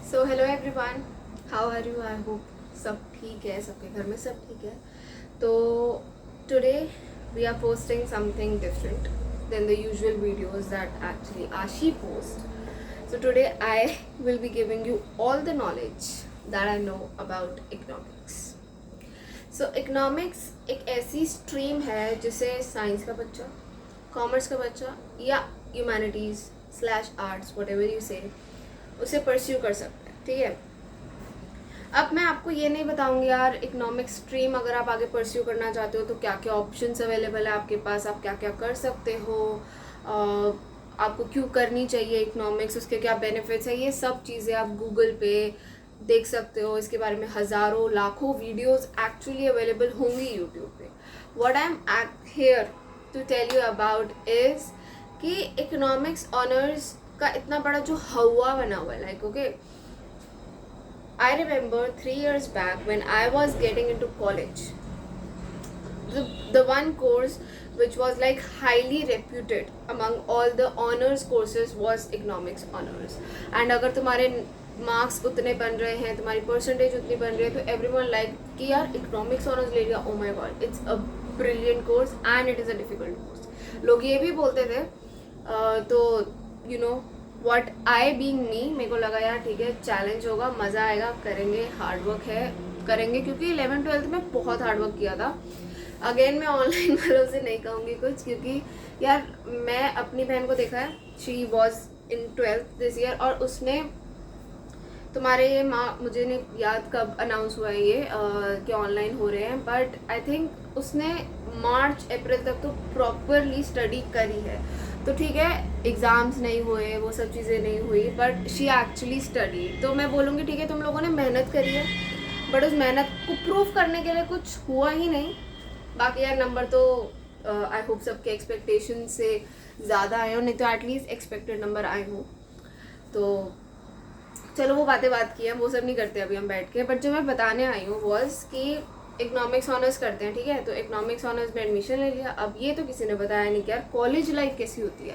So hello everyone, how are you? I hope सब ठीक है, सबके घर में सब ठीक है. तो today we are posting something different than the usual videos that actually Ashi post. So today I will be giving you all the knowledge that I know about economics. So economics एक ऐसी स्ट्रीम है जिसे science का बच्चा, commerce का बच्चा या humanities slash arts what ever you से उसे परस्यू कर सकते हैं. ठीक है. अब मैं आपको ये नहीं बताऊंगी यार इकोनॉमिक स्ट्रीम अगर आप आगे परस्यू करना चाहते हो तो क्या क्या ऑप्शंस अवेलेबल है आपके पास, आप क्या क्या कर सकते हो, आपको क्यों करनी चाहिए इकोनॉमिक्स, उसके क्या बेनिफिट्स है. ये सब चीज़ें आप गूगल पे देख सकते हो. इसके बारे में हज़ारों लाखों वीडियोस एक्चुअली अवेलेबल होंगी यूट्यूब पे. What I am here to tell you about is कि इकोनॉमिक्स ऑनर्स का इतना बड़ा जो हवा बना हुआ है. Like okay, I remember 3 years back when I was getting into college, the one course which was like highly reputed among all the honors courses was economics honors. And अगर तुम्हारे मार्क्स उतने बन रहे हैं, तुम्हारी परसेंटेज उतनी बन रही है, तो एवरीवन लाइक कि यार इकोनॉमिक्स ऑनर्स ले लिया, oh my God it's a brilliant course and it is a difficult course. लोग ये भी बोलते थे. तो you know what I being me, मेरे को लगा यार ठीक है चैलेंज होगा, मज़ा आएगा, करेंगे, हार्डवर्क है करेंगे, क्योंकि 11th-12th में बहुत हार्डवर्क किया था. अगेन मैं ऑनलाइन वालों से नहीं कहूँगी कुछ, क्योंकि यार मैं अपनी बहन को देखा है, she was in 12th this year, और उसने तुम्हारे ये मुझे नहीं याद कब अनाउंस हुआ है ये कि ऑनलाइन हो रहे हैं, बट आई थिंक उसने मार्च अप्रैल तक तो प्रॉपरली स्टडी करी है. तो ठीक है एग्ज़ाम्स नहीं हुए, वो सब चीज़ें नहीं हुई, बट शी एक्चुअली स्टडी. तो मैं बोलूँगी ठीक है तुम लोगों ने मेहनत करी है, बट उस मेहनत को प्रूव करने के लिए कुछ हुआ ही नहीं. बाकी यार नंबर तो आई होप सबके एक्सपेक्टेशन से ज़्यादा आए हो, नहीं तो एटलीस्ट एक्सपेक्टेड नंबर आए हो. तो चलो वो बातें बात की हैं, वो सब नहीं करते अभी हम बैठ के. बट जो मैं बताने आई हूँ वॉज कि इकोनॉमिक्स ऑनर्स करते हैं. ठीक है, तो इकोनॉमिक्स ऑनर्स में एडमिशन ले लिया. अब ये तो किसी ने बताया नहीं कि यार कॉलेज लाइफ कैसी होती है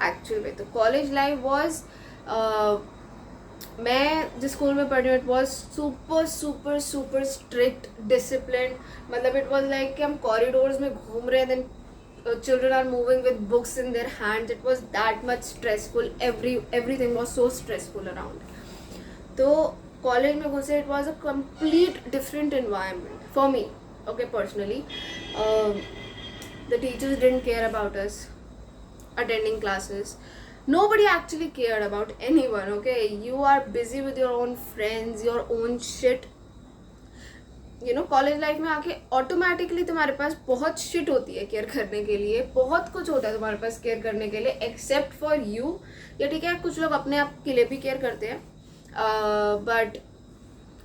एक्चुअल में. तो कॉलेज लाइफ वॉज, मैं जिस स्कूल में पढ़ी हूँ it was super super super strict discipline. मतलब इट वॉज लाइक कि हम कॉरिडोर्स में घूम रहे हैं, then children are moving with books in their hands. It was that much stressful. Everything was so stressful around. तो कॉलेज में घुसे, it was a complete different environment for me. Okay, personally the teachers didn't care about us attending classes. Nobody actually cared about anyone. Okay, you are busy with your own friends, your own shit. You know college life में आके automatically तुम्हारे पास बहुत shit होती है care करने के लिए, बहुत कुछ होता है तुम्हारे पास केयर करने के लिए एक्सेप्ट फॉर यू. या ठीक है कुछ लोग अपने आप के लिए भी केयर करते हैं, बट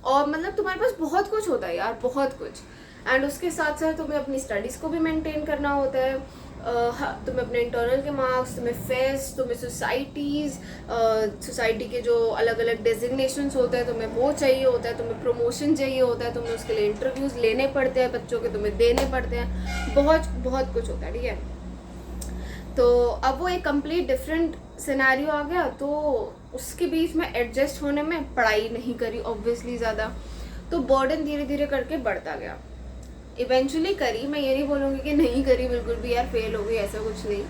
और मतलब तुम्हारे पास बहुत कुछ होता है यार, बहुत कुछ. एंड उसके साथ साथ तुम्हें अपनी स्टडीज़ को भी मेंटेन करना होता है. तुम्हें अपने इंटरनल के मार्क्स, तुम्हें फेस्ट, तुम्हें सोसाइटी के जो अलग अलग डेजिग्नेशंस होते हैं तुम्हें वो चाहिए होता है, तुम्हें प्रमोशन चाहिए होता है, तुम्हें उसके लिए इंटरव्यूज़ लेने पड़ते हैं बच्चों के, तुम्हें देने पड़ते हैं, बहुत बहुत कुछ होता है. ठीक है, तो अब वो एक कंप्लीट डिफरेंट सिनेरियो आ गया. तो उसके बीच में एडजस्ट होने में पढ़ाई नहीं करी ऑब्वियसली ज़्यादा, तो बर्डन धीरे धीरे करके बढ़ता गया. इवेंचुअली करी, मैं ये नहीं बोलूँगी कि नहीं करी बिल्कुल भी यार, फेल हो गई ऐसा कुछ नहीं.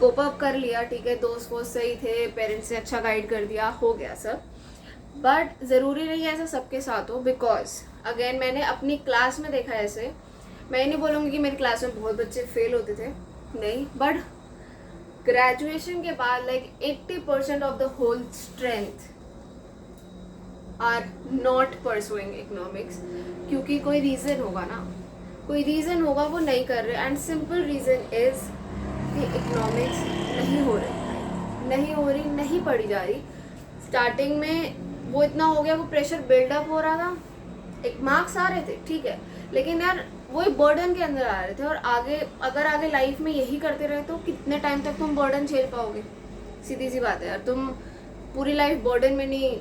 कोप अप कर लिया, ठीक है, दोस्त वोस्त सही थे, पेरेंट्स ने अच्छा गाइड कर दिया, हो गया सब. बट ज़रूरी नहीं है ऐसा सबके साथ हो, बिकॉज अगेन मैंने अपनी क्लास में देखा ऐसे. मैं ये नहीं बोलूँगी कि मेरी क्लास में बहुत बच्चे फेल होते थे, नहीं, बट ग्रेजुएशन के बाद like 80% of the whole strength are not pursuing economics. क्योंकि कोई रीज़न होगा ना, कोई रीज़न होगा वो नहीं कर रहे. एंड सिंपल रीज़न इज़ कि इकोनॉमिक्स नहीं हो रही, नहीं हो रही, नहीं पढ़ी जा रही. स्टार्टिंग में वो इतना हो गया, वो प्रेशर बिल्डअप हो रहा था, एक मार्क्स आ रहे थे ठीक है, लेकिन यार वो एक बर्डन के अंदर आ रहे थे. और आगे अगर आगे लाइफ में यही करते रहे तो कितने टाइम तक तुम बर्डन झेल पाओगे. सीधी सी बात है यार, तुम पूरी लाइफ बर्डन में नहीं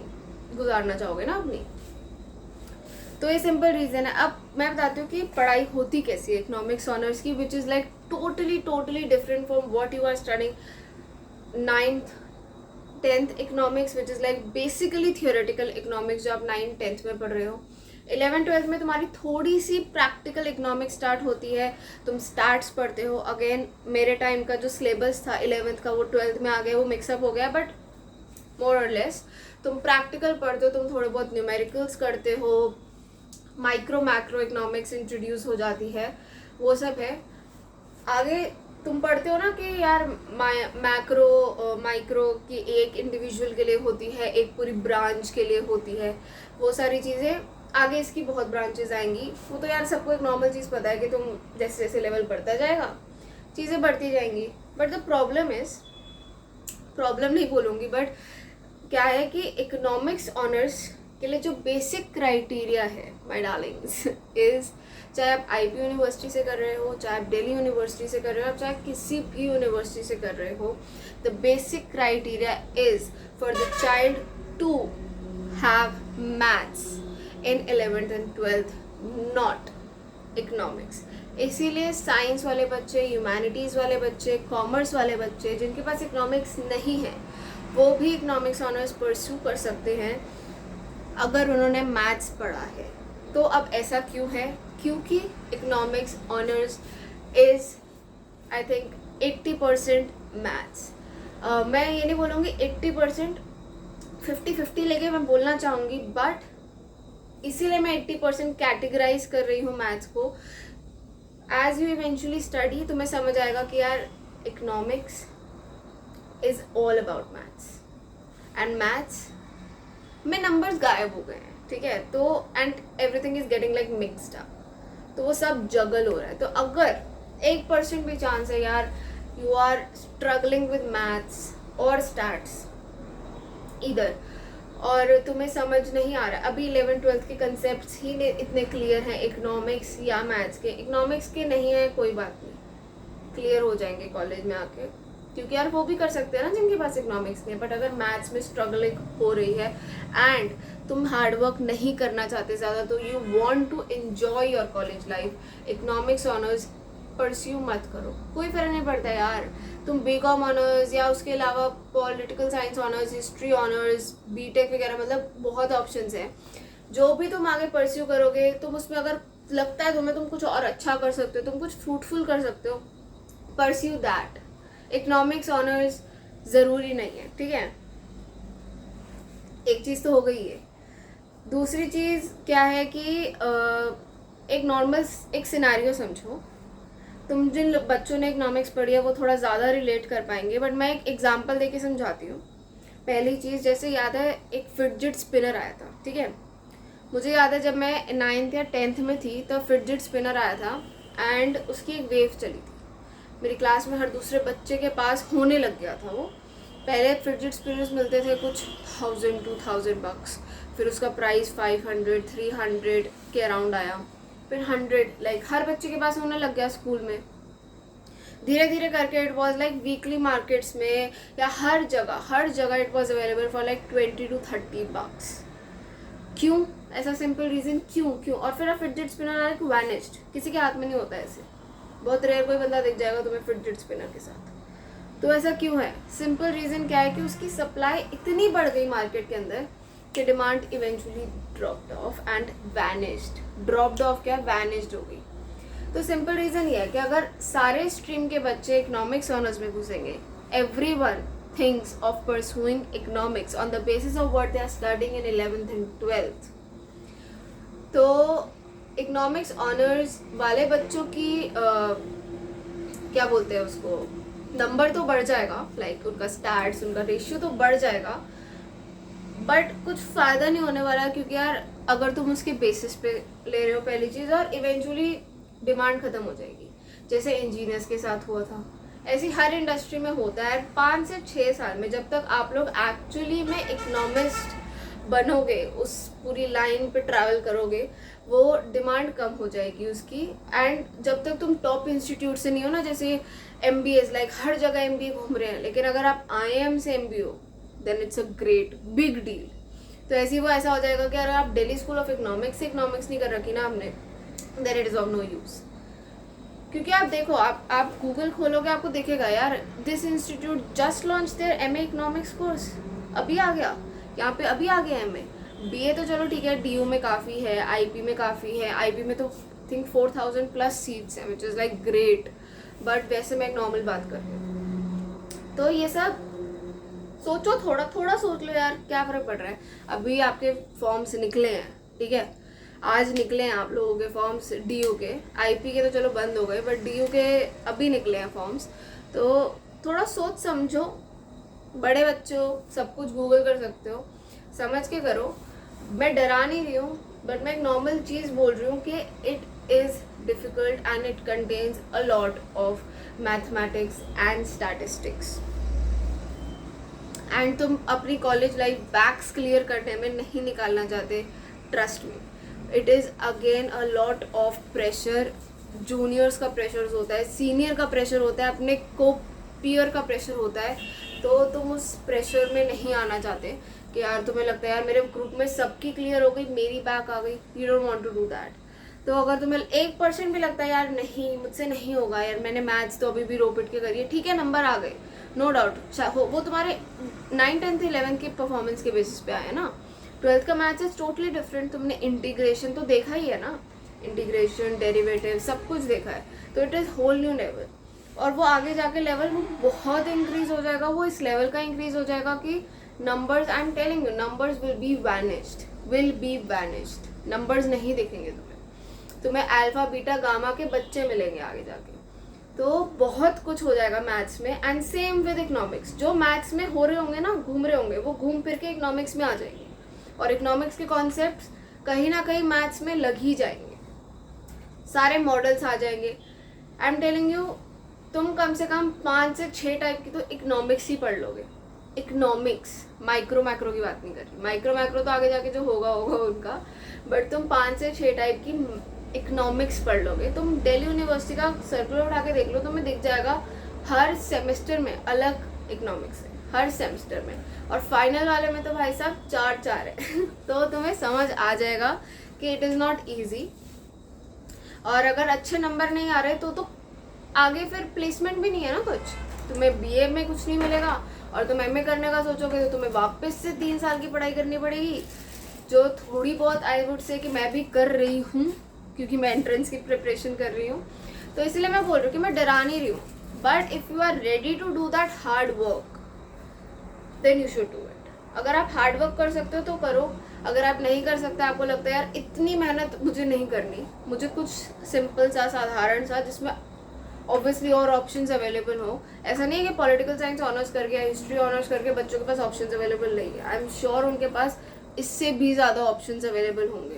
गुजारना चाहोगे ना अपनी. तो ये सिंपल रीज़न है. अब मैं बताती हूँ कि पढ़ाई होती कैसी है इकोनॉमिक्स ऑनर्स की, which is like totally different from what you are studying 9th 10th economics which is like basically theoretical economics जो आप 9th-10th में पढ़ रहे हो, 11th-12th में तुम्हारी थोड़ी सी प्रैक्टिकल इकोनॉमिक्स स्टार्ट होती है, तुम स्टार्ट्स पढ़ते हो. अगेन मेरे टाइम का जो सिलेबस था 11th का वो 12th में आ गया, वो मिक्सअप हो गया, बट मोर और लेस तुम प्रैक्टिकल पढ़ते हो, तुम थोड़े बहुत न्यूमेरिकल्स करते हो, माइक्रो मैक्रो इकोनॉमिक्स इंट्रोड्यूस हो जाती है, वो सब है. आगे तुम पढ़ते हो ना कि यार माइक्रो की एक इंडिविजुअल के लिए होती है, एक पूरी ब्रांच के लिए होती है, वो सारी चीज़ें आगे इसकी बहुत ब्रांचेस आएंगी. वो तो यार सबको एक नॉर्मल चीज़ पता है कि तुम जैसे जैसे लेवल बढ़ता जाएगा चीज़ें बढ़ती जाएंगी. बट द प्रॉब्लम नहीं बोलूँगी, बट क्या है कि इकोनॉमिक्स ऑनर्स के लिए जो बेसिक क्राइटेरिया है माय डार्लिंग्स इज़, चाहे आप आईपी यूनिवर्सिटी से कर रहे हो, चाहे आप दिल्ली यूनिवर्सिटी से कर रहे हो, चाहे किसी भी यूनिवर्सिटी से कर रहे हो, the basic criteria is for the child to have maths in 11th and 12th, not economics. इसीलिए साइंस वाले बच्चे, ह्यूमैनिटीज़ वाले बच्चे, कॉमर्स वाले बच्चे जिनके पास इकोनॉमिक्स नहीं है वो भी इकोनॉमिक्स ऑनर्स परस्यू कर सकते हैं अगर उन्होंने मैथ्स पढ़ा है. तो अब ऐसा क्यों है? क्योंकि economics honours is I think 80% maths. मैं ये नहीं बोलूँगी 80%, 50-50 लेके मैं बोलना चाहूँगी, बट इसीलिए मैं 80% कैटेगराइज कर रही हूँ मैथ्स को. एज यू इवेंचुअली स्टडी तुम्हें समझ आएगा कि यार economics is all about maths, and maths में नंबर्स गायब हो गए हैं, ठीक है, तो and everything is getting like mixed up, तो वो सब जगल हो रहा है. तो अगर 1% भी चांस है यार you are struggling with maths और स्टैट्स इधर, और तुम्हें समझ नहीं आ रहा, अभी 11th-12th के कंसेप्ट्स ही इतने क्लियर हैं इकोनॉमिक्स या मैथ्स के. इकोनॉमिक्स के नहीं है कोई बात नहीं, क्लियर हो जाएंगे कॉलेज में आके, क्योंकि यार वो भी कर सकते हैं ना जिनके पास इकोनॉमिक्स नहीं है. बट अगर मैथ्स में स्ट्रगलिंग हो रही है एंड तुम हार्डवर्क नहीं करना चाहते ज़्यादा, तो you want to enjoy your college life, economics honours pursue मत करो. कोई फ़र्क नहीं पड़ता यार, तुम बीकॉम ऑनर्स या उसके अलावा political science honours, history honours, BTech वगैरह, मतलब बहुत ऑप्शंस हैं. जो भी तुम आगे परस्यू करोगे, तुम उसमें अगर लगता है तुम्हें तुम कुछ और अच्छा कर सकते हो, तुम कुछ फ्रूटफुल कर सकते हो, परस्यू दैट. इकोनॉमिक्स ऑनर्स ज़रूरी नहीं है, ठीक है. एक चीज़ तो हो गई है. दूसरी चीज़ क्या है कि एक नॉर्मल एक सिनेरियो समझो. तुम जिन बच्चों ने इकोनॉमिक्स पढ़ी है वो थोड़ा ज़्यादा रिलेट कर पाएंगे, बट मैं एक एग्जांपल देके समझाती हूँ. पहली चीज़, जैसे याद है एक फिडजिट स्पिनर आया था, ठीक है. मुझे याद है जब मैं 9th या 10th में थी तो फिडजिट स्पिनर आया था एंड उसकी एक वेव चली थी. मेरी क्लास में हर दूसरे बच्चे के पास होने लग गया था वो. पहले फिडजिट स्पिनर्स मिलते थे कुछ 1000-2000 bucks, फिर उसका प्राइस 500-300 के अराउंड आया, फिर 100, लाइक हर बच्चे के पास होने लग गया स्कूल में. धीरे धीरे करके it was like weekly markets में या हर जगह it was available for like 20-30 bucks. क्यों? ऐसा सिंपल रीज़न, क्यों. और फिर फिडजिट स्पिनर लाइक वैनिश्ड, किसी के हाथ में नहीं होता ऐसे, बहुत रेयर कोई बंदा दिख जाएगा तुम्हें फिडजिट स्पिनर के साथ. तो ऐसा क्यों है? सिंपल रीज़न क्या है कि उसकी सप्लाई इतनी बढ़ गई मार्केट के अंदर कि demand eventually dropped of and vanished. Dropped of क्या? वैनिश्ड हो गई. तो सिंपल रीज़न ये है कि अगर सारे स्ट्रीम के बच्चे इकोनॉमिक्स ऑनर्स में घुसेंगे, everyone thinks of pursuing economics on the basis of what they are studying in 11th and 12th, तो इकोनॉमिक्स ऑनर्स वाले बच्चों की क्या बोलते हैं उसको, नंबर तो बढ़ जाएगा, लाइक उनका स्टैट्स, उनका रेशियो तो बढ़ जाएगा, बट कुछ फ़ायदा नहीं होने वाला. क्योंकि यार अगर तुम उसके बेसिस पे ले रहे हो पहली चीज़, और इवेंचुअली डिमांड ख़त्म हो जाएगी. जैसे इंजीनियर्स के साथ हुआ था, ऐसी हर इंडस्ट्री में होता है. 5 से 6 साल में जब तक आप लोग एक्चुअली में इकोनॉमिस्ट बनोगे, उस पूरी लाइन पे ट्रैवल करोगे, वो डिमांड कम हो जाएगी उसकी. एंड जब तक तुम टॉप इंस्टीट्यूट से नहीं हो ना, जैसे MBAs, लाइक हर जगह MBA घूम रहे हैं, लेकिन अगर आप IIM से MBA हो then it's a great big deal. तो ऐसे वो ऐसा हो जाएगा कि अगर आप दिल्ली स्कूल ऑफ इकोनॉमिक्स से इकोनॉमिक्स नहीं कर रखी ना आपने, then it is of no use. क्योंकि आप देखो, आप गूगल खोलोगे आपको दिखेगा यार, this institute just launch their MA economics course. अभी आ गया, यहाँ पे अभी आ गया एमए। बीए तो चलो ठीक है, डीयू में काफ़ी है, आईपी में काफ़ी है, आईपी में तो थिंक 4000 प्लस सीट्स हैं, विच इज़ लाइक ग्रेट। बट वैसे मैं एक नॉर्मल बात कर रही हूँ। तो ये सब सोचो, थोड़ा थोड़ा सोच लो यार, क्या फ़र्क पड़ रहा है। अभी आपके फॉर्म्स निकले हैं, ठीक है, आज निकले हैं आप लोगों के फॉर्म्स डीयू के। आईपी के तो चलो बंद हो गए, बट डीयू के अभी निकले हैं फॉर्म्स। तो थोड़ा सोच समझो, बड़े बच्चे हो, सब कुछ गूगल कर सकते हो, समझ के करो। मैं डरा नहीं रही हूँ, बट मैं एक नॉर्मल चीज़ बोल रही हूँ कि it is difficult and it contains a lot of mathematics and statistics. And तुम अपनी कॉलेज लाइफ बैक्स क्लियर करने में नहीं निकालना चाहते, trust me, it is again a lot of pressure. Juniors का प्रेशर होता है, सीनियर का प्रेशर होता है, अपने को पीयर का प्रेशर होता है। तो तुम उस प्रेशर में नहीं आना चाहते कि यार तुम्हें लगता है यार मेरे ग्रुप में सबकी क्लियर हो गई, मेरी बैक आ गई। You don't want to do that. तो अगर तुम्हें 1% भी लगता है यार नहीं मुझसे नहीं होगा, यार मैंने मैथ्स तो अभी भी रो पिट के करी है, ठीक है, नंबर आ गए, नो डाउट, वो तुम्हारे 9, 10th 11th की परफॉर्मेंस के बेसिस पे आया ना। 12th का मैथ्स इज टोटली डिफरेंट। तुमने इंटीग्रेशन तो देखा ही है ना, इंटीग्रेशन, डेरिवेटिव, सब कुछ देखा है। तो it is whole new level. और वो आगे जाके लेवल वो बहुत इंक्रीज हो जाएगा, वो इस लेवल का इंक्रीज हो जाएगा कि numbers, I am telling you, numbers will be vanished. Numbers नहीं दिखेंगे तुम्हें अल्फा बीटा गामा के बच्चे मिलेंगे आगे जाके। तो बहुत कुछ हो जाएगा मैथ्स में। एंड सेम विद इकोनॉमिक्स, जो मैथ्स में हो रहे होंगे ना, घूम रहे होंगे, वो घूम फिर के इकोनॉमिक्स में आ जाएंगे। और इकोनॉमिक्स के कॉन्सेप्ट्स कहीं ना कहीं मैथ्स में लग ही जाएंगे, सारे मॉडल्स आ जाएंगे। आई एम टेलिंग यू, तुम कम से कम 5 से 6 टाइप की तो इकोनॉमिक्स ही पढ़ लोगे। इकोनॉमिक्स, माइक्रो मैक्रो की बात नहीं कर रही, माइक्रो मैक्रो तो आगे जाके जो होगा उनका, बट तुम 5 से 6 टाइप की इकोनॉमिक्स पढ़ लोगे। तुम दिल्ली यूनिवर्सिटी का सर्कुलर उठा के देख लो, तुम्हें दिख जाएगा हर सेमेस्टर में अलग इकोनॉमिक्स है, हर सेमेस्टर में। और फाइनल वाले में तो भाई साहब 4 है। तो तुम्हें समझ आ जाएगा कि इट इज़ नॉट ईजी। और अगर अच्छे नंबर नहीं आ रहे तो आगे फिर प्लेसमेंट भी नहीं है ना कुछ, तुम्हें बीए में कुछ नहीं मिलेगा। और तुम एमए करने का सोचोगे तो तुम्हें वापस से 3 साल की पढ़ाई करनी पड़ेगी, जो थोड़ी बहुत आई वुड से कि मैं भी कर रही हूँ, क्योंकि मैं एंट्रेंस की प्रिपरेशन कर रही हूँ। तो इसलिए मैं बोल रही हूँ कि मैं डरा नहीं रही हूँ, but if you are ready to do that hard work then you should do it. अगर आप हार्ड वर्क कर सकते हो तो करो, अगर आप नहीं कर सकते, आपको लगता है यार इतनी मेहनत मुझे नहीं करनी, मुझे कुछ सिंपल सा साधारण सा जिसमें ऑब्वियसली और ऑप्शंस अवेलेबल हो। ऐसा नहीं है कि पॉलिटिकल साइंस ऑनर्स करके या हिस्ट्री ऑनर्स करके बच्चों के पास ऑप्शंस अवेलेबल नहीं है। आई एम श्योर उनके पास इससे भी ज़्यादा ऑप्शंस अवेलेबल होंगे,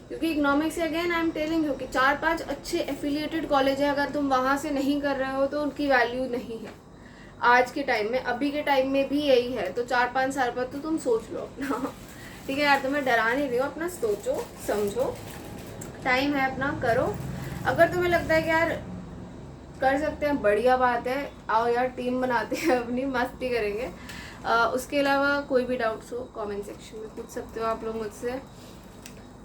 क्योंकि इकोनॉमिक्स से again I am telling you कि 4-5 अच्छे एफिलिएटेड कॉलेज है, अगर तुम वहाँ से नहीं कर रहे हो तो उनकी वैल्यू नहीं है आज के टाइम में। अभी के टाइम में भी यही है। तो 4-5 साल बाद तो तुम सोच लो अपना। ठीक है यार, तुम्हें डरा नहीं रही हो, अपना सोचो समझो, टाइम है अपना, करो। अगर तुम्हें लगता है कि यार कर सकते हैं, बढ़िया बात है, आओ यार टीम बनाते हैं अपनी, मस्ती करेंगे। उसके अलावा कोई भी डाउट्स हो कमेंट सेक्शन में पूछ सकते हो आप लोग मुझसे।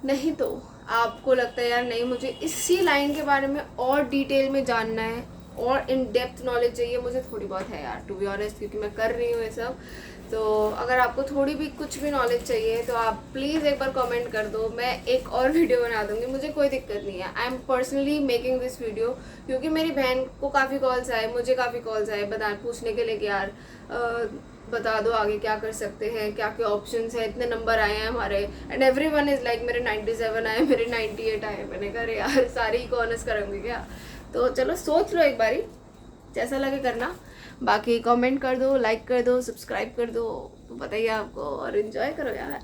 नहीं तो आपको लगता है यार नहीं मुझे इसी लाइन के बारे में और डिटेल में जानना है और इन डेप्थ नॉलेज चाहिए, मुझे थोड़ी बहुत है यार टू बी ऑनेस्ट, क्योंकि मैं कर रही हूँ ये सब। तो अगर आपको थोड़ी भी कुछ भी नॉलेज चाहिए तो आप प्लीज़ एक बार कमेंट कर दो, मैं एक और वीडियो बना दूँगी, मुझे कोई दिक्कत नहीं है। I am personally making this video क्योंकि मेरी बहन को काफ़ी कॉल्स आए, मुझे काफ़ी कॉल्स आए पूछने के लिए कि यार बता दो आगे क्या कर सकते हैं, क्या क्या ऑप्शंस है, इतने नंबर आए हैं हमारे। And every one is like मेरे 97 आए, मेरे 98 आए। मैंने कहा यार सारे ही को ऑनर्स करूँगी क्या। तो चलो सोच लो एक बारी, जैसा लगे करना। बाकी कमेंट कर दो, लाइक कर दो, सब्सक्राइब कर दो, तो बताइए आपको, और इन्जॉय करो यार।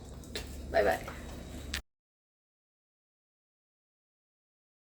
Bye bye.